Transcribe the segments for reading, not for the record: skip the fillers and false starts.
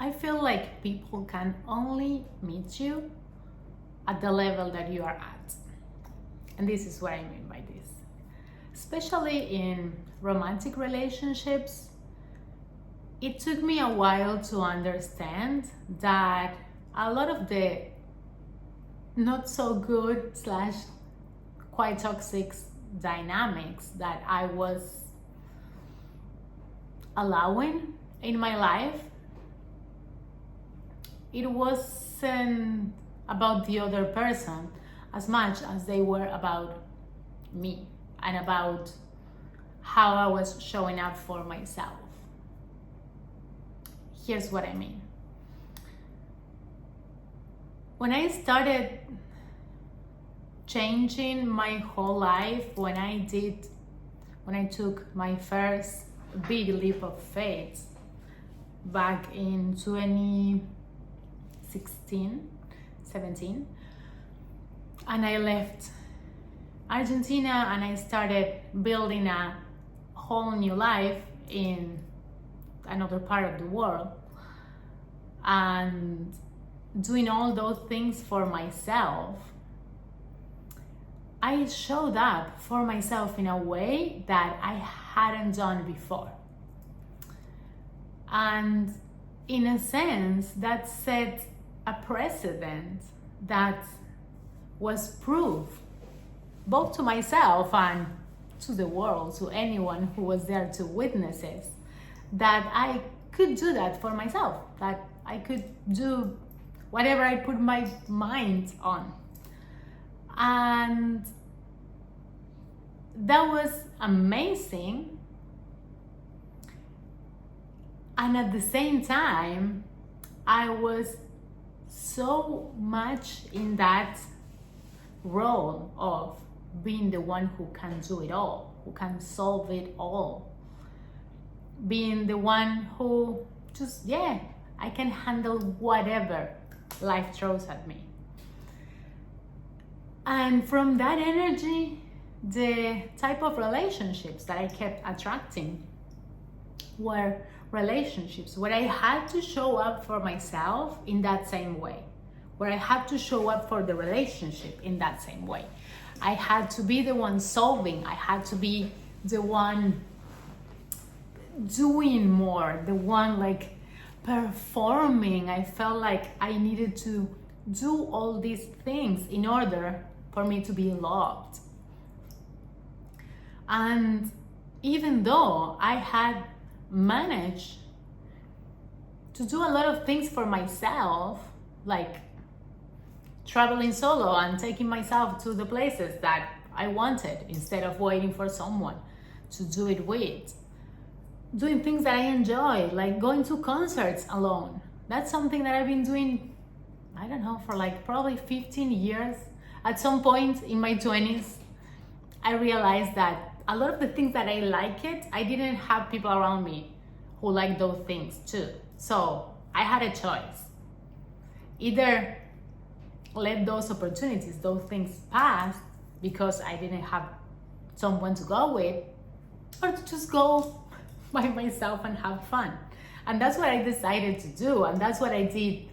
I feel like people can only meet you at the level that you are at. And this is what I mean by this. Especially in romantic relationships, it took me a while to understand that a lot of the not so good slash quite toxic dynamics that I was allowing in my life, it wasn't about the other person as much as they were about me and about how I was showing up for myself. Here's what I mean. When I started changing my whole life, when I took my first big leap of faith back in 17, and I left Argentina and I started building a whole new life in another part of the world and doing all those things for myself, I showed up for myself in a way that I hadn't done before. And in a sense, that set a precedent that was proof both to myself and to the world, to anyone who was there to witness it, that I could do that for myself, that I could do whatever I put my mind on. And that was amazing. And at the same time, I was so much in that role of being the one who can do it all, who can solve it all, being the one who just, I can handle whatever life throws at me. And from that energy, the type of relationships that I kept attracting were relationships where I had to show up for myself in that same way, where I had to show up for the relationship in that same way. I had to be the one solving, I had to be the one doing more, the one like performing. I felt like I needed to do all these things in order for me to be loved. And even though I had managed to do a lot of things for myself, like traveling solo and taking myself to the places that I wanted instead of waiting for someone to do it with, doing things that I enjoy, like going to concerts alone. That's something that I've been doing, I don't know, for like probably 15 years. At some point in my 20s, I realized that a lot of the things that I I didn't have people around me who liked those things too. So I had a choice. Either let those opportunities, those things pass because I didn't have someone to go with, or to just go by myself and have fun. And that's what I decided to do. And that's what I did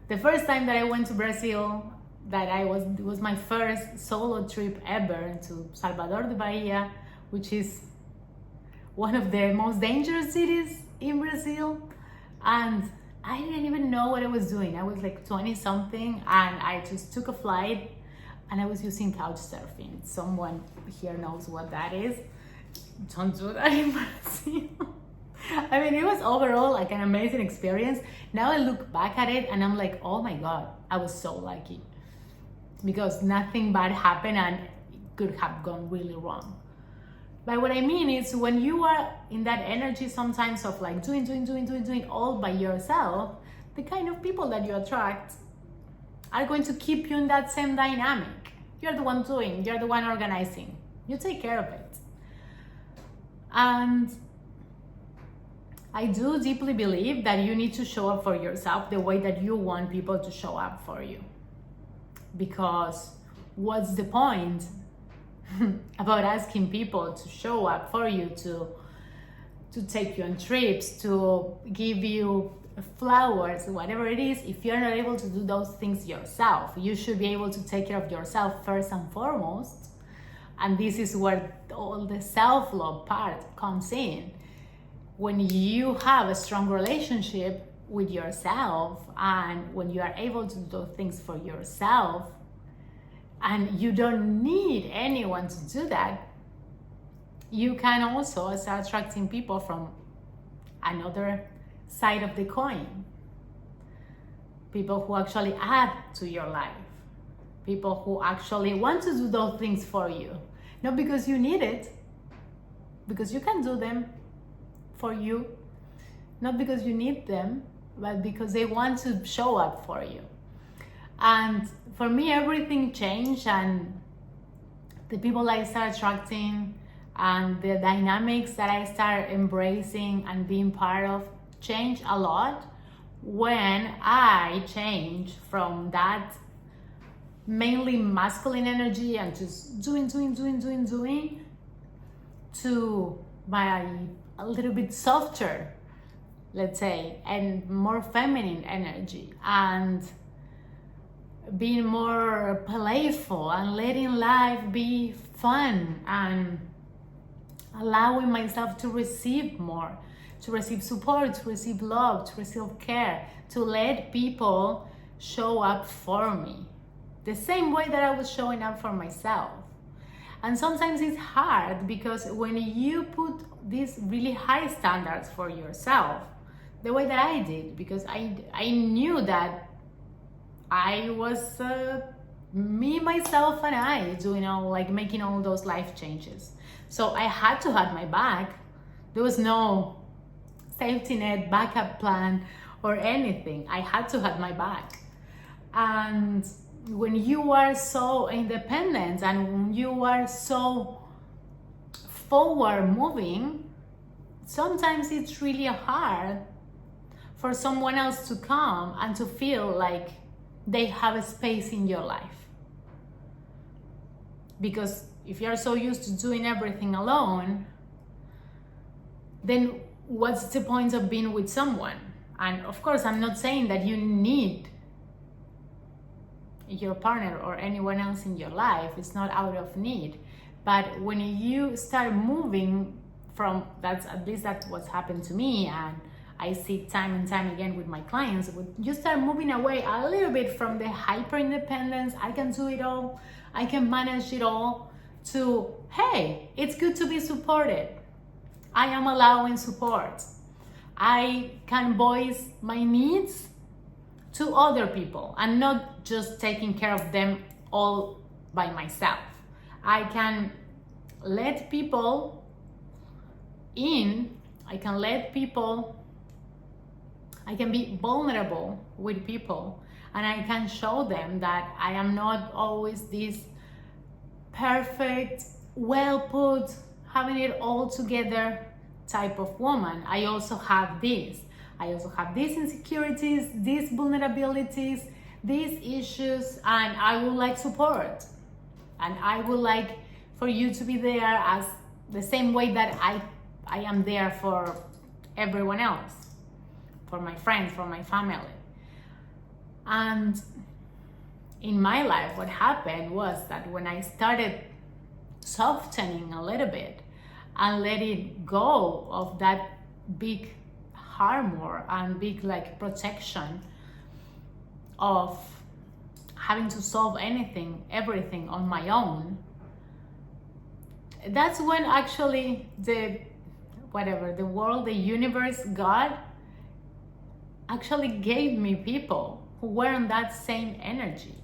the first time that I went to Brazil. It was my first solo trip ever to Salvador de Bahia, which is one of the most dangerous cities in Brazil. And I didn't even know what I was doing. I was like 20 something and I just took a flight and I was using couch surfing. Someone here knows what that is. Don't do that in Brazil. I mean, it was overall like an amazing experience. Now I look back at it and I'm like, oh my God, I was so lucky. Because nothing bad happened and it could have gone really wrong. But what I mean is when you are in that energy sometimes of like doing all by yourself, the kind of people that you attract are going to keep you in that same dynamic. You're the one doing, you're the one organizing. You take care of it. And I do deeply believe that you need to show up for yourself the way that you want people to show up for you. Because what's the point about asking people to show up for you, to take you on trips, to give you flowers, whatever it is, if you're not able to do those things yourself, you should be able to take care of yourself first and foremost. And this is where all the self-love part comes in. When you have a strong relationship with yourself, and when you are able to do things for yourself, and you don't need anyone to do that, you can also start attracting people from another side of the coin. People who actually add to your life. People who actually want to do those things for you. Not because you need it, because you can do them for you. Not because you need them, but because they want to show up for you. And for me, everything changed, and the people I start attracting and the dynamics that I start embracing and being part of changed a lot when I changed from that mainly masculine energy and just doing to my a little bit softer, let's say, and more feminine energy, and being more playful and letting life be fun and allowing myself to receive more, to receive support, to receive love, to receive care, to let people show up for me the same way that I was showing up for myself. And sometimes it's hard because when you put these really high standards for yourself, the way that I did, because I knew that I was me, myself, and I doing all, like, making all those life changes. So I had to have my back. There was no safety net, backup plan, or anything. I had to have my back. And when you are so independent and when you are so forward moving, sometimes it's really hard for someone else to come and to feel like they have a space in your life. Because if you're so used to doing everything alone, then what's the point of being with someone? And of course, I'm not saying that you need your partner or anyone else in your life. It's not out of need. But when you start moving from, that's at least that's what's happened to me, and I see time and time again with my clients, you start moving away a little bit from the hyper independence, I can do it all, I can manage it all, to, hey, it's good to be supported. I am allowing support. I can voice my needs to other people and not just taking care of them all by myself. I can let people in, I can be vulnerable with people, and I can show them that I am not always this perfect, well put, having it all together type of woman. I also have this. I also have these insecurities, these vulnerabilities, these issues, and I would like support. And I would like for you to be there as the same way that I am there for everyone else, for my friends, for my family. And in my life, what happened was that when I started softening a little bit and letting go of that big armor and big like protection of having to solve everything on my own, that's when actually the world, the universe, God actually gave me people who were in that same energy,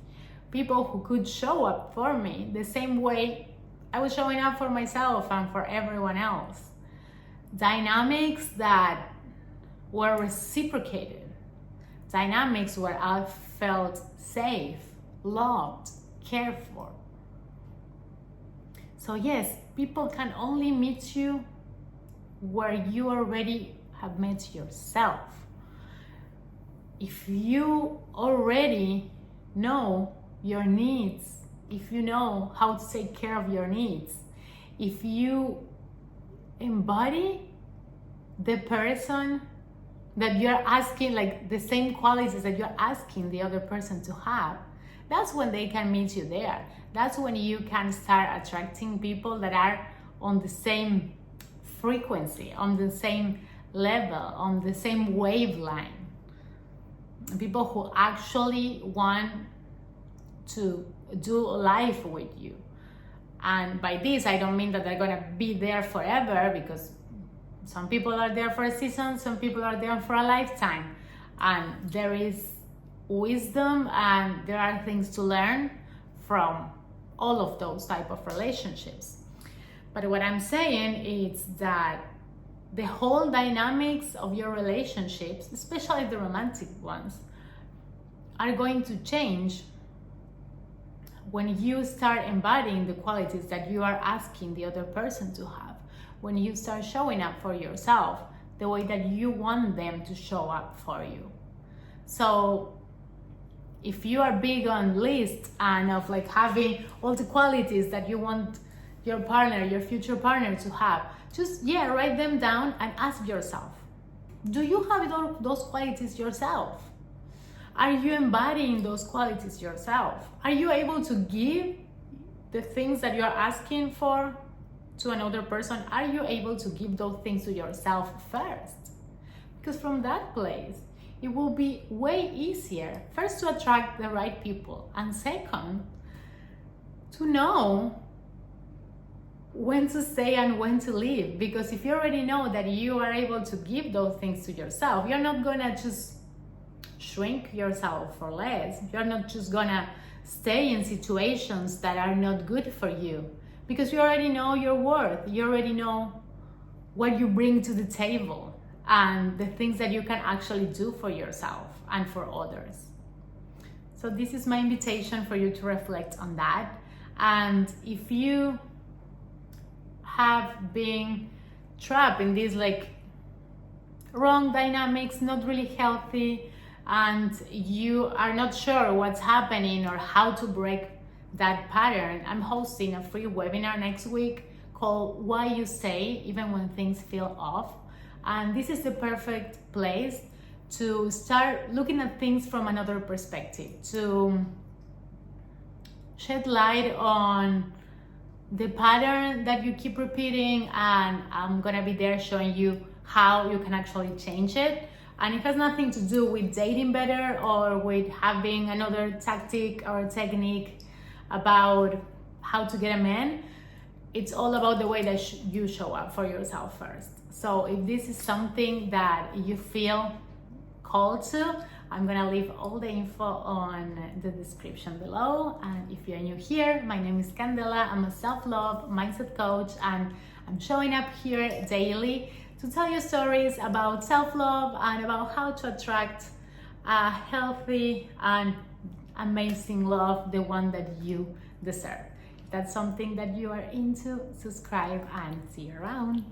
people who could show up for me the same way I was showing up for myself and for everyone else. Dynamics that were reciprocated, dynamics where I felt safe, loved, cared for. So yes, people can only meet you where you already have met yourself. If you already know your needs, if you know how to take care of your needs, if you embody the person that you're asking, like the same qualities that you're asking the other person to have, that's when they can meet you there. That's when you can start attracting people that are on the same frequency, on the same level, on the same wavelength. People who actually want to do life with you. And by this, I don't mean that they're gonna be there forever, because some people are there for a season, some people are there for a lifetime. And there is wisdom and there are things to learn from all of those type of relationships. But what I'm saying is that the whole dynamics of your relationships, especially the romantic ones, are going to change when you start embodying the qualities that you are asking the other person to have, when you start showing up for yourself the way that you want them to show up for you. So if you are big on lists and of like having all the qualities that you want your partner, your future partner to have, just write them down and ask yourself, do you have those qualities yourself? Are you embodying those qualities yourself? Are you able to give the things that you're asking for to another person? Are you able to give those things to yourself first? Because from that place, it will be way easier, first, to attract the right people, and second, to know when to stay and when to leave. Because if you already know that you are able to give those things to yourself, you're not gonna just shrink yourself for less. You're not just gonna stay in situations that are not good for you, because you already know your worth. You already know what you bring to the table and the things that you can actually do for yourself and for others. So this is my invitation for you to reflect on that. And if you have been trapped in these like wrong dynamics, not really healthy, and you are not sure what's happening or how to break that pattern, I'm hosting a free webinar next week called Why You Stay Even When Things Feel Off. And this is the perfect place to start looking at things from another perspective, to shed light on the pattern that you keep repeating, and I'm gonna be there showing you how you can actually change it. And it has nothing to do with dating better or with having another tactic or technique about how to get a man. It's all about the way that you show up for yourself first. So if this is something that you feel called to, I'm gonna leave all the info on the description below. And if you're new here, my name is Candela. I'm a self-love mindset coach, and I'm showing up here daily to tell you stories about self-love and about how to attract a healthy and amazing love, the one that you deserve. If that's something that you are into, subscribe and see you around.